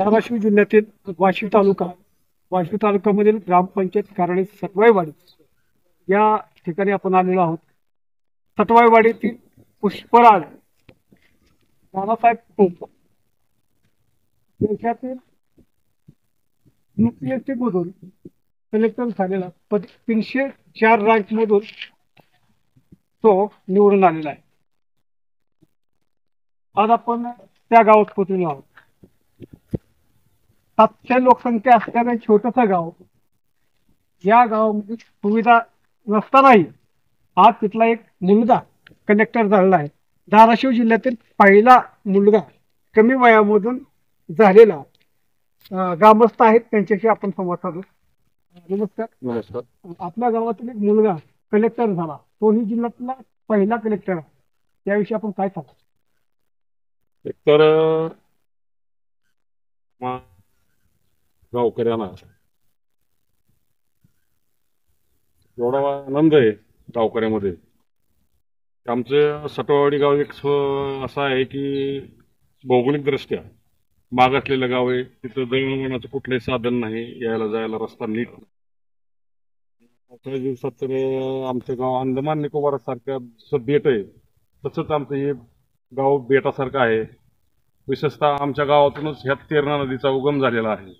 धाराशिव जिल्ह्यातील वाशी तालुक्यामधील ग्रामपंचायत कार्यालय सटवाईवाडी या ठिकाणी आपण आलेलो आहोत. सटवाईवाडीतील पुष्पराज नानासाहेब टोप देशातील UPSC मधून सिलेक्शन झालेला 304 रँक मधून तो निवडून आलेला आहे. आज आपण त्या गावात पोहोचलेलो आहोत. 700 लोकसंख्या असलेलं छोटंसं गाव, या गावामध्ये सुविधा नसतानाही आज तिथला एक मुलगा कलेक्टर झालेला आहे. धाराशिव जिल्ह्यातील पहिला मुलगा कमी वयामधून झालेला ग्रामस्थ आहेत, त्यांच्याशी आपण संवाद साधू. नमस्कार. नमस्कार. आपल्या गावातील एक मुलगा कलेक्टर झाला, तोही जिल्ह्यातला पहिला कलेक्टर आहे, त्याविषयी आपण काय सांगू? एकतर गावकऱ्यांना एवढा आनंद आहे गावकऱ्यामध्ये. आमचं सटवाडी गाव एक असं आहे की भौगोलिक दृष्ट्या मागासलेलं गाव आहे. तिथं दळणवळणाचं कुठलंही साधन नाही, यायला जायला रस्ता नीट. पावसाळ्या दिवसात तर आमचं गाव अंदमान निकोबार सारख्या जसं बेट आहे तसंच आमचं हे गाव बेटासारखं आहे. विशेषतः आमच्या गावातूनच ह्या तेरणा नदीचा उगम झालेला आहे.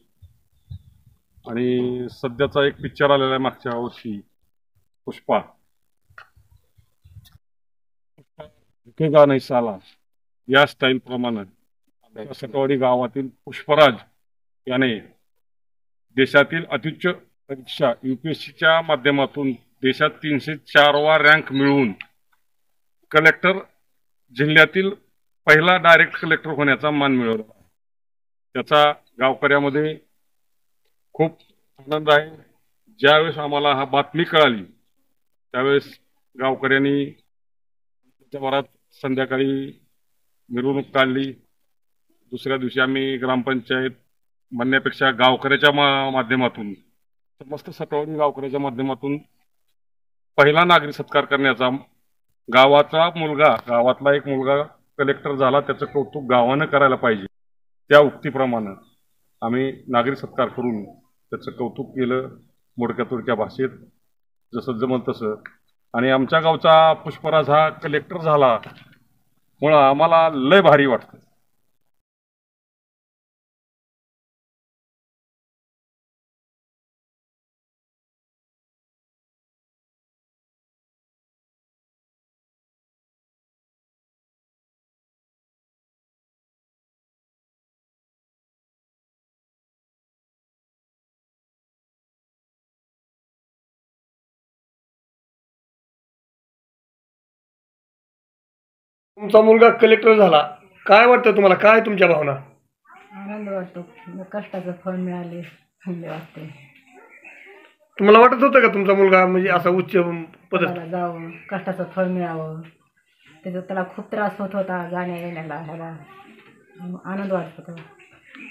आणि सध्याचा एक पिक्चर आलेला आहे मागच्या वर्षी, पुष्पा झुकेगा नहीं साला, या स्टाईल प्रमाणे सटवाडी गावातील पुष्पराज याने देशातील अत्युच्च परीक्षा UPSCच्या माध्यमातून देशात 304वा रँक मिळवून कलेक्टर, जिल्ह्यातील पहिला डायरेक्ट कलेक्टर होण्याचा मान मिळवला. त्याचा गावकऱ्यामध्ये खूप आनंद आहे. ज्यावेळेस आम्हाला हा बातमी कळाली त्यावेळेस गावकऱ्यांनी त्याच्यावरात संध्याकाळी मिरवणूक काढली. दुसऱ्या दिवशी आम्ही ग्रामपंचायत म्हणण्यापेक्षा गावकऱ्याच्या माध्यमातून, समस्त सटवाडी गावकऱ्याच्या माध्यमातून पहिला नागरिक सत्कार करण्याचा, गावातला एक मुलगा कलेक्टर झाला त्याचं कौतुक गावानं करायला पाहिजे, त्या उक्तीप्रमाणे आम्ही नागरिक सत्कार करून त्याचं कौतुक केलं मोडक्या तोडक्या भाषेत, जसं जमल तसं. आणि आमच्या गावचा पुष्पराज हा कलेक्टर झाला मुळे आम्हाला लय भारी वाटतं. तुमचा मुलगा कलेक्टर झाला, काय वाटतं तुम्हाला? काय तुमच्या भावना? आनंद वाटतो, कष्टाचं फळ मिळाले चांगले वाटते. तुम्हाला वाटत होतं का तुमचा मुलगा म्हणजे असा उच्च पदाला जावं, कष्टाचं फळ मिळावं? त्याला खूप त्रास होत होता जाण्या येण्याला, ह्याला आनंद वाटतो तेव्हा.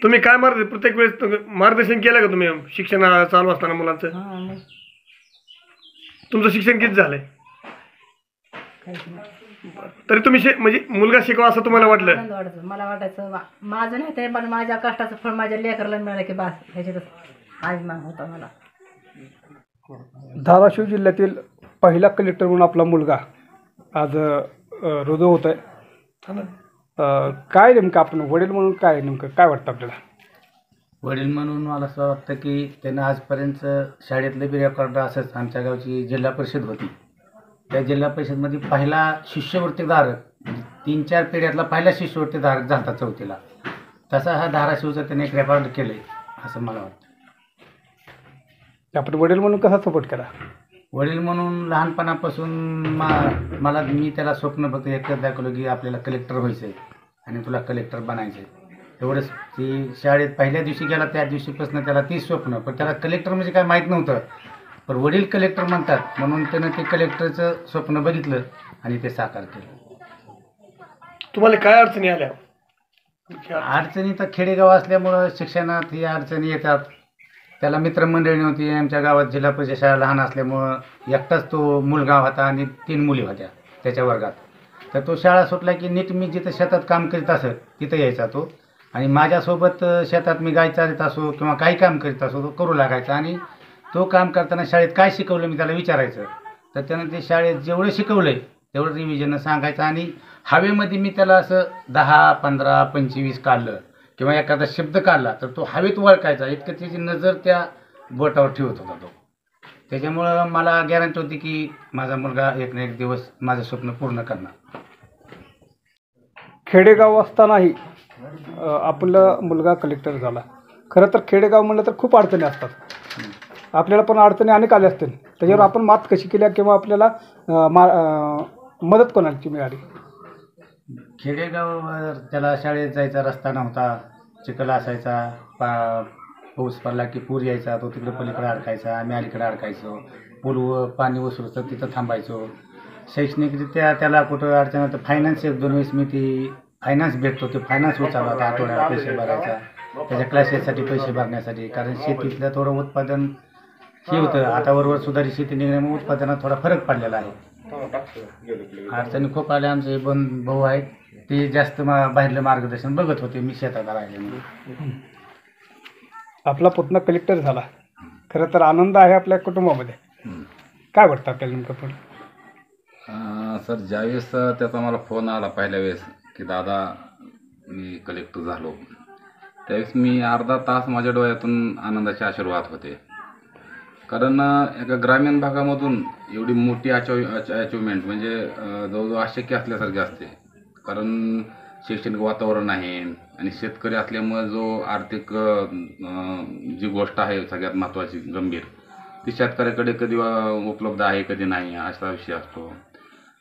तुम्ही काय प्रत्येक वेळेस मार्गदर्शन केलं का तुम्ही शिक्षण चालू असताना मुलांचं? हां. तुमचं शिक्षण किती झालंय? काहीच नाही. तरी तुम्ही म्हणजे मुलगा शिकवा असं तुम्हाला वाटलं? आनंद वाटायचं, मला वाटायचं माझं नाही ते, पण माझ्या कष्टाचं फळ माझ्या लेकराला मिळालं की बस, ह्याच्यातच अभिमान होता मला. धाराशिव जिल्ह्यातील पहिला कलेक्टर म्हणून आपला मुलगा आज रुजू होत आहे. काय नेमकं आपण वडील म्हणून काय नेमकं काय वाटतं आपल्याला? वडील म्हणून मला असं वाटतं की त्यानं आजपर्यंत शाळेतले बी रेकॉर्ड असंच. आमच्या गावची जिल्हा परिषद होती, त्या जिल्हा परिषदमध्ये पहिला शिष्यवृत्तीधारक, 3-4 पिढ्यातला पहिला शिष्यवृत्तीधारक झाला 4थीला. तसा हा धाराशिवचा त्याने एक रेकॉर्ड केलं आहे असं मला वाटतं. आपण वडील म्हणून कसा सपोर्ट केला? वडील म्हणून लहानपणापासून मी त्याला स्वप्न फक्त एकच दाखवलं की आपल्याला कलेक्टर व्हायचं आहे आणि तुला कलेक्टर बनायचं आहे, एवढंच. ती शाळेत पहिल्या दिवशी गेला त्या दिवशीपासून त्याला तीच स्वप्न, पण त्याला कलेक्टर म्हणजे काय माहीत नव्हतं. पण वडील कलेक्टर म्हणतात म्हणून त्यानं ते कलेक्टरचं स्वप्न बघितलं आणि ते साकार केलं. तुम्हाला काय अडचणी आल्या? अडचणी तर खेडेगाव असल्यामुळं शिक्षणात ही अडचणी येतात. त्याला मित्रमंडळी नव्हती. आमच्या गावात जिल्हा परिषद शाळा लहान असल्यामुळं एकटाच तो मुलगा होता आणि 3 मुली होत्या त्याच्या वर्गात. तर तो शाळा सुटला की नीट मी जिथं शेतात काम करीत असत तिथं यायचा तो. आणि माझ्यासोबत शेतात मी गाय चालत असो किंवा काही काम करीत असो तो करू लागायचा. आणि तो काम करताना शाळेत काय शिकवलं मी त्याला विचारायचं. तर त्यानं ते शाळेत जेवढं शिकवलं आहे तेवढं रिव्हिजन सांगायचं. आणि हवेमध्ये मी त्याला असं 10, 15, 25 काढलं किंवा एखादा शब्द काढला तर तो हवेत वळखायचा. इतकं त्याची नजर त्या बोटावर ठेवत होता तो. त्याच्यामुळं मला गॅरंटी होती की माझा मुलगा एक ना एक दिवस माझं स्वप्न पूर्ण करणार. खेडेगाव असतानाही आपला मुलगा कलेक्टर झाला. खरं तर खेडेगाव म्हणलं तर खूप अडचणी असतात. आपल्याला पण अडचणी अनेक आल्या असतील. त्याच्यावर आपण मात कशी केली किंवा आपल्याला मदत कोणाची मिळाली? खेडेगावावर त्याला शाळेत जायचा रस्ता नव्हता. चिखल असायचा. पाऊस पडला की पूर यायचा. तो तिकडे पलीकडे अडकायचा, आम्ही अलीकडे अडकायचो. पूल पाणी ओसरलं तर तिथं थांबायचो. शैक्षणिकरित्या त्याला कुठं अडचण होतं. फायनान्स 1-2 वेळेस मी ती फायनान्स भेटतो ते फायनान्स उचलला होता. आठवड्याला पैसे भरायचा त्याच्या क्लासेससाठी पैसे भरण्यासाठी. कारण शेतीतलं थोडं उत्पादन हे होतं. आता वरवर सुधारित शेती निघण्यामुळे उत्पादनात थोडा फरक पडलेला आहे. अडचणी खूप आल्या. आमचे 2 भाऊ आहेत ते जास्त बाहेरलं मार्गदर्शन बघत होते. मी शेतात राहिल्यामुळे. आपला पुतणा कलेक्टर झाला. खरं तर आनंद आहे आपल्या कुटुंबामध्ये. काय वाटतं आपल्याला नेमकं पण? सर, ज्यावेळेस त्याचा मला फोन आला पहिल्या वेळेस की दादा मी कलेक्टर झालो, त्यावेळेस मी अर्धा तास माझ्या डोळ्यातून आनंदाचे आशीर्वाद होते. कारण एका ग्रामीण भागामधून एवढी मोठी अचिव्हमेंट म्हणजे जवळजवळ अशक्य असल्यासारखे असते. कारण शैक्षणिक वातावरण आहे आणि शेतकरी असल्यामुळे जो आर्थिक जी गोष्ट आहे सगळ्यात महत्त्वाची गंभीर, ती शेतकऱ्याकडे कधी उपलब्ध आहे कधी नाही असा विषय असतो.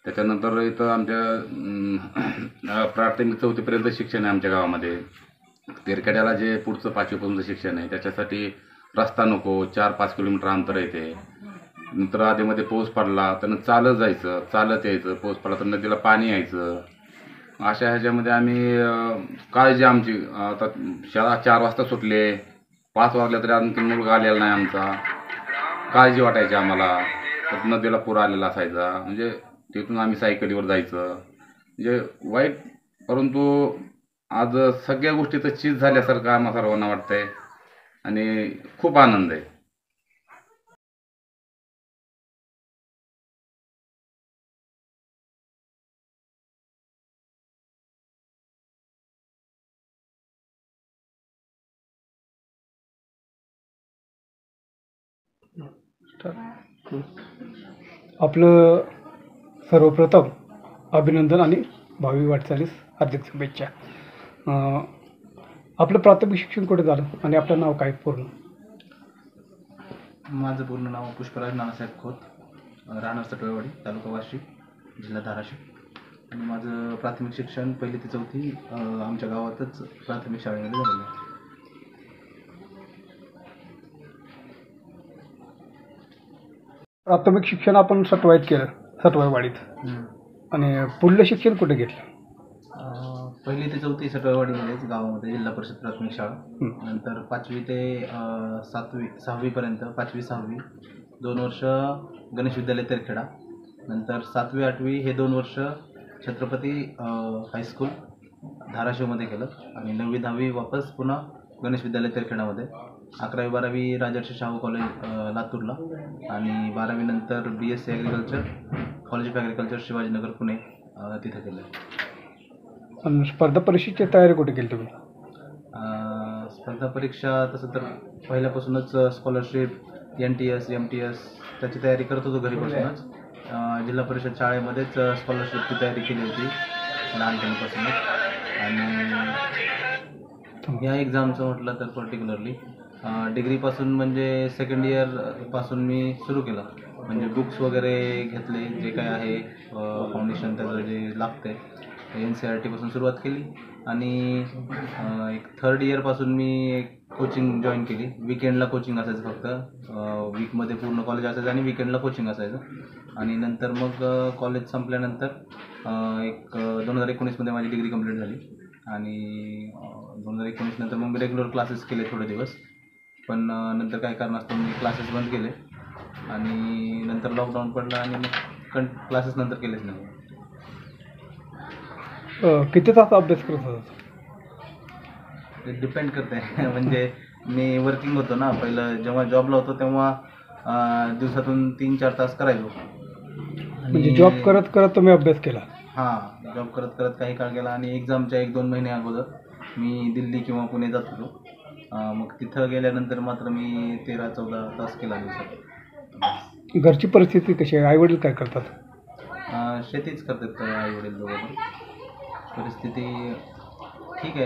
त्याच्यानंतर इथं आमच्या प्राथमिक 4थीपर्यंत शिक्षण आहे आमच्या गावामध्ये. तेरखेड्याला जे पुढचं 5वीपर्यंत शिक्षण आहे त्याच्यासाठी रस्ता नको, 4-5 किलोमीटर अंतर येते. नंतर आधीमध्ये पाऊस पडला तर चालत जायचं, चालत यायचं. पाऊस पडला तर नदीला पाणी यायचं. अशा ह्याच्यामध्ये आम्ही काळजी आमची. आता शाळा 4 वाजता सुटले, 5 वाजल्या तरी आणखी मुलगा आलेला नाही आमचा. काळजी वाटायची आम्हाला. तर नदीला पूर आलेला असायचा. म्हणजे तिथून आम्ही सायकलीवर जायचं. म्हणजे वाईट, परंतु आज सगळ्या गोष्टीचं चीज झाल्यासारखं आम्हा सर्वांना वाटतंय आणि खूप आनंद आहे. आपलं सर्वप्रथम अभिनंदन आणि भावी वाटचालीस हार्दिक शुभेच्छा. आपलं प्राथमिक शिक्षण कुठे झालं आणि आपलं नाव काय पूर्ण? माझं पूर्ण नाव पुष्पराज नानासाहेब खोत, राहणार सटवेवाडी, तालुका वाशी, जिल्हा धाराशिव. आणि माझं प्राथमिक शिक्षण 1ली ते 4थी आमच्या गावातच प्राथमिक शाळेमध्ये झालेलं आहे. प्राथमिक शिक्षण आपण सटवाईत केलं, सटवाईवाडीत. आणि पुढलं शिक्षण कुठे घेतलं? 1ली ते 4थी सटवेवाडीमध्येच गावामध्ये जिल्हा परिषद प्राथमिक शाळा. नंतर 5वी ते 6वीपर्यंत 5वी 6वी 2 वर्ष गणेश विद्यालय तेरखेडा. नंतर 7वी 8वी हे 2 वर्ष छत्रपती हायस्कूल धाराशिवमध्ये केलं. आणि 9वी 10वी वापस पुन्हा गणेश विद्यालय तेरखेडामध्ये. 11वी 12वी राजर्षी शाहू कॉलेज लातूरला. आणि 12वी नंतर BSc agriculture, college of agriculture Shivajinagar Pune तिथं केलं. आणि स्पर्धा परीक्षेची तयारी कुठे केली तुम्ही? स्पर्धा परीक्षा तसं तर पहिल्यापासूनच स्कॉलरशिप, NTS MTS त्याची तयारी करत होतो घरी बसूनच. जिल्हा परिषद शाळेमध्येच स्कॉलरशिपची तयारी केली होती लहानपणापासूनच. आणि या एक्झामचं म्हटलं तर पर्टिक्युलरली डिग्रीपासून म्हणजे सेकंड इयरपासून मी सुरू केलं. म्हणजे बुक्स वगैरे घेतले, जे काय आहे फाउंडेशन त्याचं जे लागते NCERTपासून सुरुवात केली. आणि एक 3rd इयरपासून मी एक कोचिंग जॉईन केली. विकेंडला कोचिंग असायचं फक्त. वीकमध्ये पूर्ण कॉलेज असायचं आणि विकेंडला कोचिंग असायचं. आणि नंतर मग कॉलेज संपल्यानंतर एक 2019मध्ये माझी डिग्री कंप्लीट झाली. आणि 2019 नंतर मग मी रेग्युलर क्लासेस केले थोडे दिवस. पण नंतर काय कारणास्तव मी क्लासेस बंद केले. आणि नंतर लॉकडाऊन पडला आणि मग क्लासेस नंतर केलेच नाही. किती तास अभ्यास करत होता? ते डिपेंड करते म्हणजे मी वर्किंग होतो ना पहिलं, जेव्हा जॉबला होतो तेव्हा दिवसातून 3-4 तास करायचो. म्हणजे जॉब करत करत तुम्ही अभ्यास केला? हां, जॉब करत करत काही काळ गेला आणि एक्झामच्या 1-2 महिने अगोदर मी दिल्ली किंवा पुणे जात होतो. मग तिथं गेल्यानंतर मात्र मी 13-14 तास केला दिवसात. घरची परिस्थिती कशी आहे? आईवडील काय करतात? शेतीच करतात आईवडील दोघं पण. परिस्थिती ठीक आहे,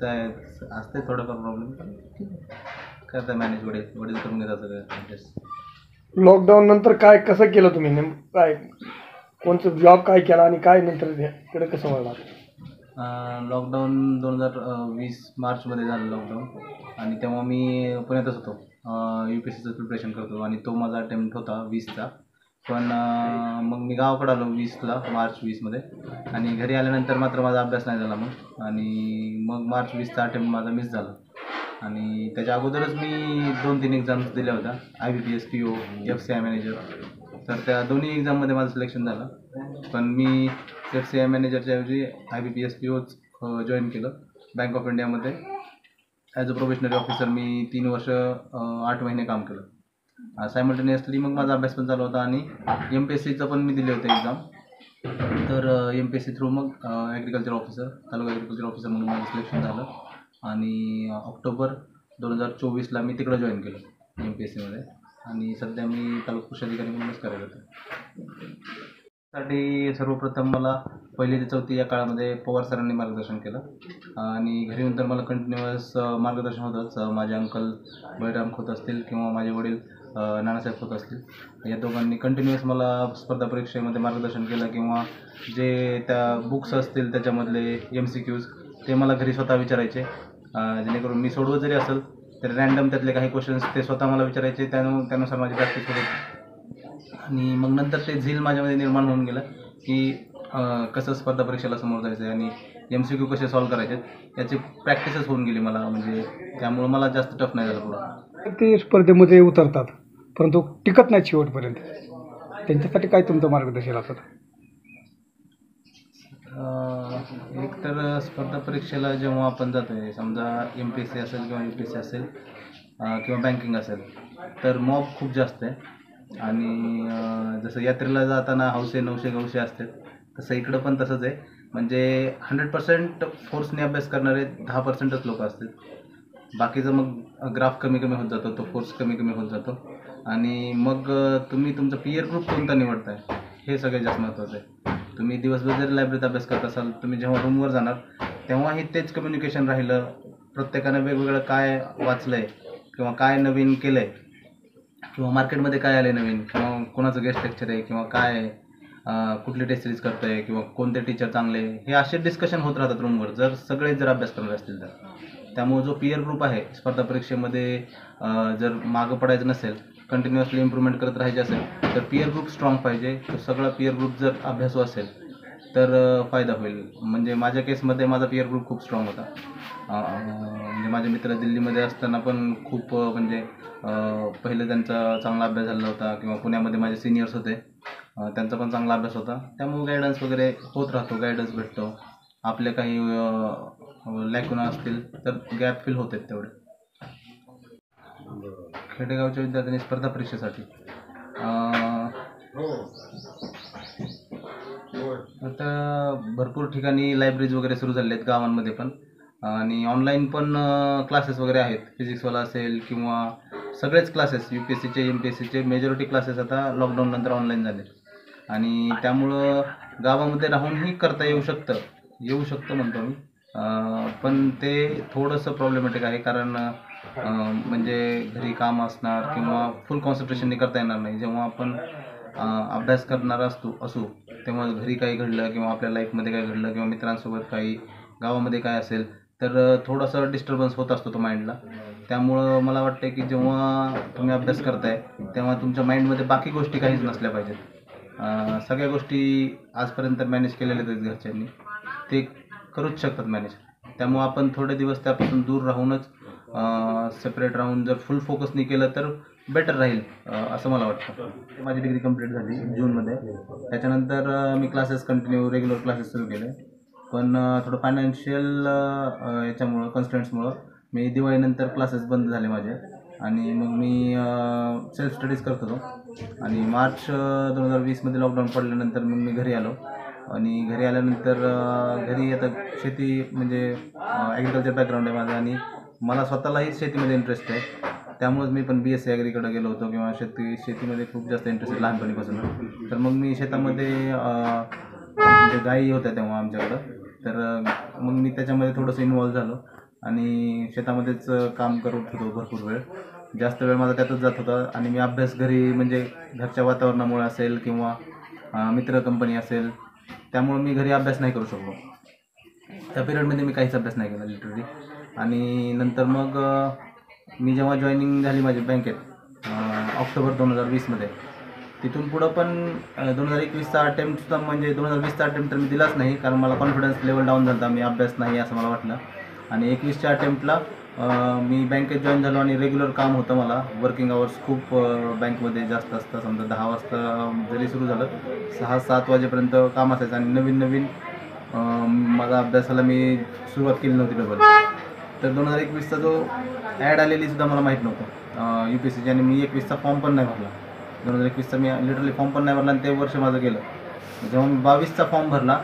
काय असते थोडंफार प्रॉब्लेम, पण ठीक आहे, करता मॅनेज. वडील करून घेतात सगळं ॲडजस्ट. लॉकडाऊन नंतर काय कसं केलं तुम्ही? काय कोणतं जॉब काय केला आणि काय नंतर इकडे कसं वळणार? लॉकडाऊन 2020 मार्चमध्ये झालं लॉकडाऊन आणि तेव्हा मी पुण्यातच होतो. UPSCचं प्रिपरेशन करतो आणि तो माझा अटेम्प्ट होता 20चा. पण मग मी गावाकडे आलो मार्च 20मध्ये आणि घरी आल्यानंतर मात्र माझा अभ्यास नाही झाला मग, आणि मग मार्च 20चा अटेम्प्ट माझा मिस झाला. आणि त्याच्या अगोदरच मी 2-3 एक्झाम्स दिल्या होत्या, IBPS PO, FCI मॅनेजर. तर त्या दोन्ही एक्झाममध्ये माझं सिलेक्शन झालं. पण मी FCI मॅनेजरच्या ऐवजी IBPS POच जॉईन केलं बँक ऑफ इंडियामध्ये. ॲज अ प्रोबेशनरी ऑफिसर मी 3 वर्ष 8 महिने काम केलं. सायमल्टेनियसली मग माझा अभ्यास पण चालू होता आणि MPSCचं पण मी दिले होते एक्झाम. तर MPSC थ्रू मग ॲग्रिकल्चर ऑफिसर, तालुका ॲग्रिकल्चर ऑफिसर म्हणून माझं सिलेक्शन झालं आणि ऑक्टोबर 2024ला मी तिकडं जॉईन केलं MPSCमध्ये आणि सध्या मी तालुका कृषी अधिकारी म्हणूनच कार्यरत आहे. साठी सर्वप्रथम मला 1ली ते 4थी या काळामध्ये पवार सरांनी मार्गदर्शन केलं आणि घरी नंतर मला कंटिन्युअस मार्गदर्शन होतंच. माझे अंकल बळीराम खोत असतील किंवा माझे वडील नानासाहेब खोत असतील, या दोघांनी कंटिन्युअस मला स्पर्धा परीक्षेमध्ये मार्गदर्शन केलं किंवा जे त्या बुक्स असतील त्याच्यामधले MCQs ते मला घरी स्वतः विचारायचे, जेणेकरून मी सोडवत जरी असेल तर रँडम त्यातले काही क्वेश्चन्स ते स्वतः मला विचारायचे. त्यानुसार माझी प्रॅक्टिस होत होती आणि मग नंतर ते झील माझ्यामध्ये निर्माण होऊन गेलं की कसं स्पर्धा परीक्षेला समोर जायचं आहे आणि MCQ कसे सॉल्व करायचे याची प्रॅक्टिसच होऊन गेली मला, म्हणजे त्यामुळं मला जास्त टफ नाही झालं पुढं. ते स्पर्धेमध्ये उतरतात परंतु टिकत नाही शेवटपर्यंत, त्यांच्यासाठी काय तुमचं मार्गदर्शन असतं? एक तर स्पर्धा परीक्षेला जेव्हा आपण जातो आहे, समजा MPSC असेल किंवा UPSC असेल किंवा बँकिंग असेल, तर मॉब खूप जास्त आहे आणि जसं यात्रेला जाताना हौसे 900 गवसे असतात, तसं इकडं पण तसंच आहे. म्हणजे 100% फोर्सने अभ्यास करणारे 10%च लोक असतात. बाकीचं मग ग्राफ कमी कमी होत जातो, तो फोर्स कमी कमी होत जातो आणि मग तुम्ही तुमचा पीअर ग्रुप कोणता निवडताय हे सगळ्यात जास्त महत्त्वाचं आहे. तुम्ही दिवसभर जरी लायब्ररीत अभ्यास करत असाल, तुम्ही जेव्हा रूमवर जाणार तेव्हाही तेच कम्युनिकेशन राहिलं, प्रत्येकानं वेगवेगळं काय वाचलं आहे किंवा काय नवीन केलं आहे किंवा मार्केटमध्ये काय आलं आहे नवीन किंवा कोणाचं गेस्ट लेक्चर आहे किंवा काय कुठली टेस्ट सिरीज करतो आहे किंवा कोणते टीचर चांगले, हे असे डिस्कशन होत राहतात रूमवर जर सगळेच जर अभ्यास करणार असतील तर. त्यामुळे जो पीअर ग्रुप आहे स्पर्धा परीक्षेमध्ये जर मागं पडायचं नसेल, कंटिन्युअसली इम्प्रूव्हमेंट करत राहायचे असेल तर पीअर ग्रुप स्ट्रॉंग पाहिजे. तो सगळा पीअर ग्रुप जर अभ्यासू असेल तर फायदा होईल. म्हणजे माझ्या केसमध्ये माझा पीअर ग्रुप खूप स्ट्रॉंग होता. म्हणजे माझे मित्र दिल्लीमध्ये असताना पण खूप म्हणजे पहिले त्यांचा चांगला अभ्यास झाला होता किंवा पुण्यामध्ये माझे सिनियर्स होते, त्यांचा पण चांगला अभ्यास होता. त्यामुळे गायडन्स वगैरे होत राहतो, गायडन्स भेटतो. आपले काही लॅकुना असतील तर गॅप फिल होतात तेवढे. खेडेगावच्या विद्यार्थ्यांनी स्पर्धा परीक्षेसाठी आता भरपूर ठिकाणी लायब्ररीज वगैरे सुरू झाले आहेत गावांमध्ये पण, आणि ऑनलाईन पण क्लासेस वगैरे आहेत. फिजिक्सवाला असेल किंवा सगळेच क्लासेस UPSCचे MPSCचे मेजॉरिटी क्लासेस आता लॉकडाऊन नंतर ऑनलाईन झाले आणि त्यामुळं गावामध्ये राहूनही करता येऊ शकतं म्हणतो मी. पण ते थोडंसं प्रॉब्लेमॅटिक आहे, कारण म्हणजे घरी काम असणार किंवा फुल कॉन्सन्ट्रेशनने करता येणार नाही. जेव्हा आपण अभ्यास करणार असू तेव्हा घरी काही घडलं किंवा आपल्या लाईफमध्ये काय घडलं किंवा मित्रांसोबत काही गावामध्ये काय असेल तर थोडंसं डिस्टर्बन्स होत असतो तो माइंडला. त्यामुळं मला वाटतं की जेव्हा तुम्ही अभ्यास करताय तेव्हा तुमच्या माइंडमध्ये बाकी गोष्टी काहीच नसल्या पाहिजेत. सगळ्या गोष्टी आजपर्यंत मॅनेज केलेल्या आहेत घरच्यांनी, ते करूच शकतात मॅनेज. त्यामुळं आपण थोडे दिवस त्यापासून दूर राहूनच सेपरेट राहून जर फुल फोकसनी केलं तर बेटर राहील असं मला वाटतं. माझी डिग्री कंप्लीट झाली जूनमध्ये. त्याच्यानंतर मी क्लासेस कंटिन्यू रेग्युलर क्लासेस सुरू केले. पण थोडं फायनान्शियल याच्यामुळं कन्स्टंट्समुळं मी दिवाळीनंतर क्लासेस बंद झाले माझे आणि मग मी सेल्फ स्टडीज करत होतो. आणि मार्च 2020मध्ये लॉकडाऊन पडल्यानंतर मग मी घरी आलो आणि घरी आल्यानंतर घरी आता शेती म्हणजे ॲग्रिकल्चर बॅकग्राऊंड आहे माझं आणि मला स्वतःलाही शेतीमध्ये इंटरेस्ट आहे. त्यामुळेच मी पण BSc ॲग्रीकडे गेलो होतो किंवा शेतीमध्ये खूप जास्त इंटरेस्ट आहे लहानपणीपासून. तर मग मी शेतामध्ये म्हणजे गायी होत्या तेव्हा आमच्याकडं, तर मग मी त्याच्यामध्ये थोडंसं इन्वॉल्व झालो आणि शेतामध्येच काम करत होतो भरपूर वेळ. जास्त वेळ माझा त्यातच जात होता आणि मी अभ्यास घरी म्हणजे घरच्या वातावरणामुळे असेल किंवा मित्र कंपनी असेल त्यामुळे मी घरी अभ्यास नाही करू शकलो. त्या पिरियडमध्ये मी काहीच अभ्यास नाही केला लिटरली. आणि नंतर मग मी जेव्हा जॉईनिंग झाली माझी बँकेत ऑक्टोबर 2020मध्ये, तिथून पुढं पण 2021चा अटेम्प्टचा म्हणजे 2020चा अटेम्प्ट तर मी दिलाच नाही कारण मला कॉन्फिडन्स लेवल डाऊन झाला, मी अभ्यास नाही असं मला वाटलं. आणि 21च्या अटेम्प्टला मी बँकेत जॉईन झालो आणि रेग्युलर काम होतं मला. वर्किंग आवर्स खूप बँकमध्ये जास्त असतं, समजा 10 वाजता जरी सुरू झालं 6-7 वाजेपर्यंत काम असायचं आणि नवीन माझा अभ्यासाला मी सुरुवात केली नव्हती डबल. तर 2021चा जो ॲड आलेली सुद्धा मला माहीत नव्हतं UPSCची आणि मी 21चा फॉर्म पण नाही भरला. 2021चा मी लिटरली फॉर्म पण नाही भरला आणि ते वर्ष माझं गेलं. जेव्हा मी 22चा फॉर्म भरला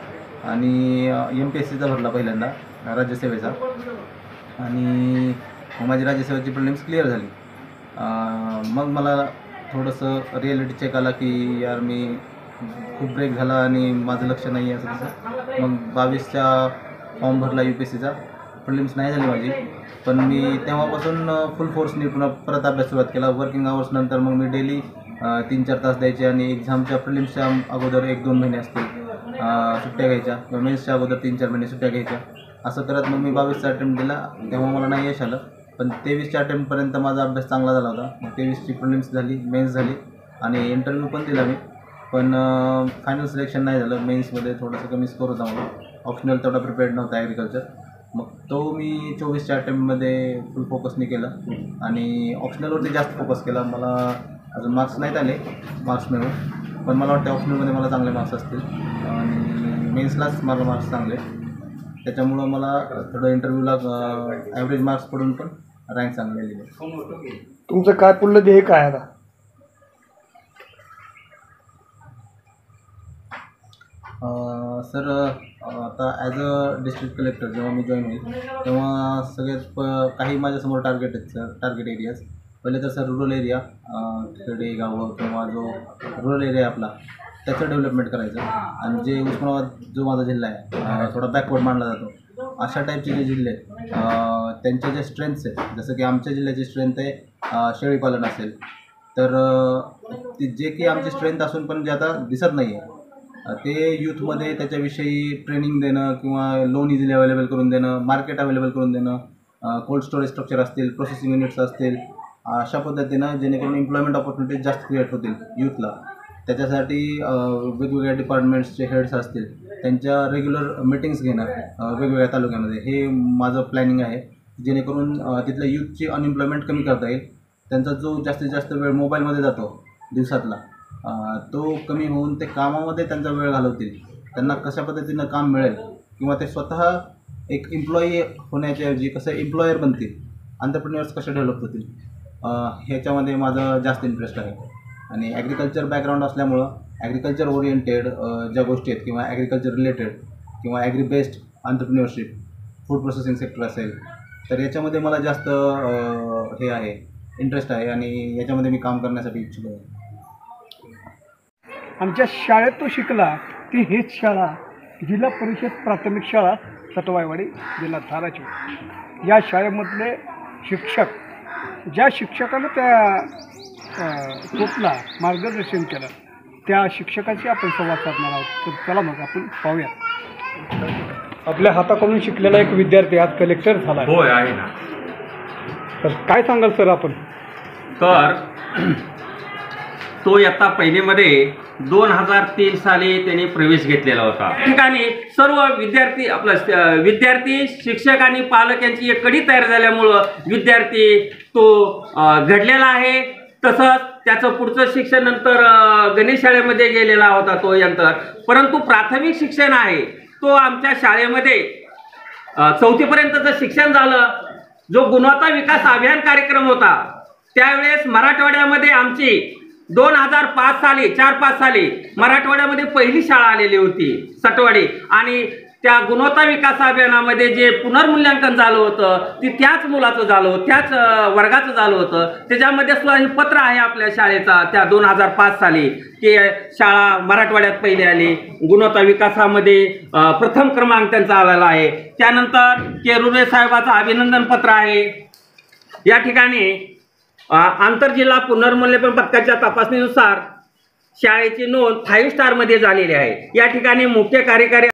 आणि MPSCचा भरला पहिल्यांदा राज्यसेवेचा आणि माझी राज्यसेवेची प्रिलिम्स क्लिअर झाली. मग मला थोडंसं रिॲलिटी चेक आला की यार मी खूप ब्रेक झाला आणि माझं लक्ष नाही आहे असं तसं. मग 22चा फॉर्म भरला UPSCचा, प्रिलिम्स नाही झाली माझी, पण मी तेव्हापासून फुल फोर्सनी पुन्हा परत अभ्यास सुरुवात केला. वर्किंग आवर्स नंतर मग मी डेली 3-4 तास द्यायचे आणि एक्झामच्या प्रिलिम्सच्या अगोदर 1-2 महिने असतील सुट्ट्या घ्यायच्या किंवा मेन्सच्या अगोदर 3-4 महिने सुट्ट्या घ्यायच्या. असं करत मग मी 22चा अटेम्प्ट दिला. तेव्हा मला नाही यश आलं, पण 23च्या अटेम्प्टपर्यंत माझा अभ्यास चांगला झाला होता. मग 23ची प्रिलिम्स झाली, मेन्स झाली आणि इंटरव्ह्यू पण दिला मी, पण फायनल सिलेक्शन नाही झालं. मेन्समध्ये थोडंसं कमी स्कोर होता मला, ऑप्शनल तेवढा प्रिपेअर्ड नव्हता ॲग्रिकल्चर. मग तो मी 24च्या अटेम्प्टमध्ये फुल फोकसनी केला आणि ऑप्शनलवरती जास्त फोकस केला. मला अजून मार्क्स नाहीत आले मार्क्स मिळून, पण मला वाटतं ऑप्शनलमध्ये मला चांगले मार्क्स असतील आणि मेन्सलाच मला मार्क्स चांगले, त्याच्यामुळं मला थोडं इंटरव्ह्यूला ॲव्हरेज मार्क्स पडून पण रँक चांगली आलेली. तुमचं काय पुढलं ध्येय काय आता? सर आता ॲज अ डिस्ट्रिक्ट कलेक्टर जेव्हा मी जॉईन होईल तेव्हा सगळ्यात काही माझ्यासमोर टार्गेट आहेत सर, टार्गेट एरियाज. पहिले तर सर रुरल एरिया, खेडे गावं किंवा जो रुरल एरिया आपला त्याचं डेव्हलपमेंट करायचं. आणि जे उस्मानाबाद जो माझा जिल्हा आहे थोडा बॅकवर्ड मानला जातो, अशा टाईपचे जे जिल्हे आहेत त्यांच्या ज्या स्ट्रेंथ्स आहेत, जसं की आमच्या जिल्ह्याची स्ट्रेंथ आहे शेळीपालन असेल, तर जे की आमची स्ट्रेंथ असून पण जे आता दिसत नाही आहे ते यूथमध्ये त्याच्याविषयी ट्रेनिंग देणं किंवा लोन इझिली अवेलेबल करून देणं, मार्केट अवेलेबल करून देणं, कोल्ड स्टोरेज स्ट्रक्चर असतील, प्रोसेसिंग युनिट्स असतील, अशा पद्धतीनं जेणेकरून एम्प्लॉयमेंट ऑपॉर्च्युनिटीज जास्त क्रिएट होतील यूथला. त्याच्यासाठी वेगवेगळ्या डिपार्टमेंट्सचे हेड्स असतील त्यांच्या रेग्युलर मीटिंग्स घेणं वेगवेगळ्या तालुक्यामध्ये, हे माझं प्लॅनिंग आहे. जेणेकरून तिथल्या यूथची अनएम्प्लॉयमेंट कमी करता येईल. त्यांचा जो जास्तीत जास्त वेळ मोबाईलमध्ये जातो दिवसातला तो कमी होऊन ते कामामध्ये त्यांचा वेळ घालवतील. त्यांना कशा पद्धतीनं काम मिळेल किंवा ते स्वतः एक एम्प्लॉई होण्याच्याऐवजी कसं एम्प्लॉयर बनतील, एंटरप्रेन्युअर्स कसे डेव्हलप होतील, ह्याच्यामध्ये माझं जास्त इंटरेस्ट आहे. आणि ॲग्रिकल्चर बॅकग्राऊंड असल्यामुळं ॲग्रिकल्चर ओरिएंटेड ज्या गोष्टी आहेत किंवा ॲग्रिकल्चर रिलेटेड किंवा agri based entrepreneurship, food processing sector असेल, तर याच्यामध्ये मला जास्त हे आहे, इंटरेस्ट आहे आणि याच्यामध्ये मी काम करण्यासाठी इच्छुक आहे. आमच्या शाळेत तो शिकला की हेच शाळा जिल्हा परिषद प्राथमिक शाळा सटवाईवाडी जिल्हा धाराशिव. या शाळेमधले शिक्षक, ज्या शिक्षकानं त्या ग्रुपला मार्गदर्शन केलं त्या शिक्षकाची आपण संवाद साधणार आहोत. तर चला मग आपण पाहूयात. आपल्या हाताकडून शिकलेला एक विद्यार्थी आज कलेक्टर झाला. होय, आहे ना. तर काय सांगाल सर आपण? तर तो इयत्ता पहिलीमध्ये 2003 साली त्याने प्रवेश घेतलेला होता. ठिकाणी सर्व विद्यार्थी शिक्षक आणि पालक यांची एक कडी तयार झाल्यामुळं विद्यार्थी तो घडलेला आहे. तसंच त्याचं पुढचं शिक्षण नंतर गणेश शाळेमध्ये गेलेला होता तो यंत्र. परंतु प्राथमिक शिक्षण आहे तो आमच्या शाळेमध्ये 4थीपर्यंतचं शिक्षण झालं. जो गुणवत्ता विकास अभियान कार्यक्रम होता त्यावेळेस मराठवाड्यामध्ये आमची 2005 साली 4-5 साली मराठवाड्यामध्ये पहिली शाळा आलेली होती सटवाडी. आणि त्या गुणवत्ता विकास अभियानामध्ये जे पुनर्मूल्यांकन झालं होतं ते त्याच मुलाचं झालं होतं, त्याच वर्गाचं झालं होतं. त्याच्यामध्ये सुद्धा हे पत्र आहे आपल्या शाळेचा त्या 2005 साली की शाळा मराठवाड्यात पहिली आली, गुणवत्ता विकासामध्ये प्रथम क्रमांक त्यांचा आलेला आहे. त्यानंतर केरुरे साहेबाचं अभिनंदन पत्र आहे. या ठिकाणी आंतरजिल्हा पुनर्मूल्यमापन पथकाच्या तपासणीनुसार शाळेची नोंद 5 स्टारमध्ये झालेली आहे. या ठिकाणी मुख्य कार्यकारी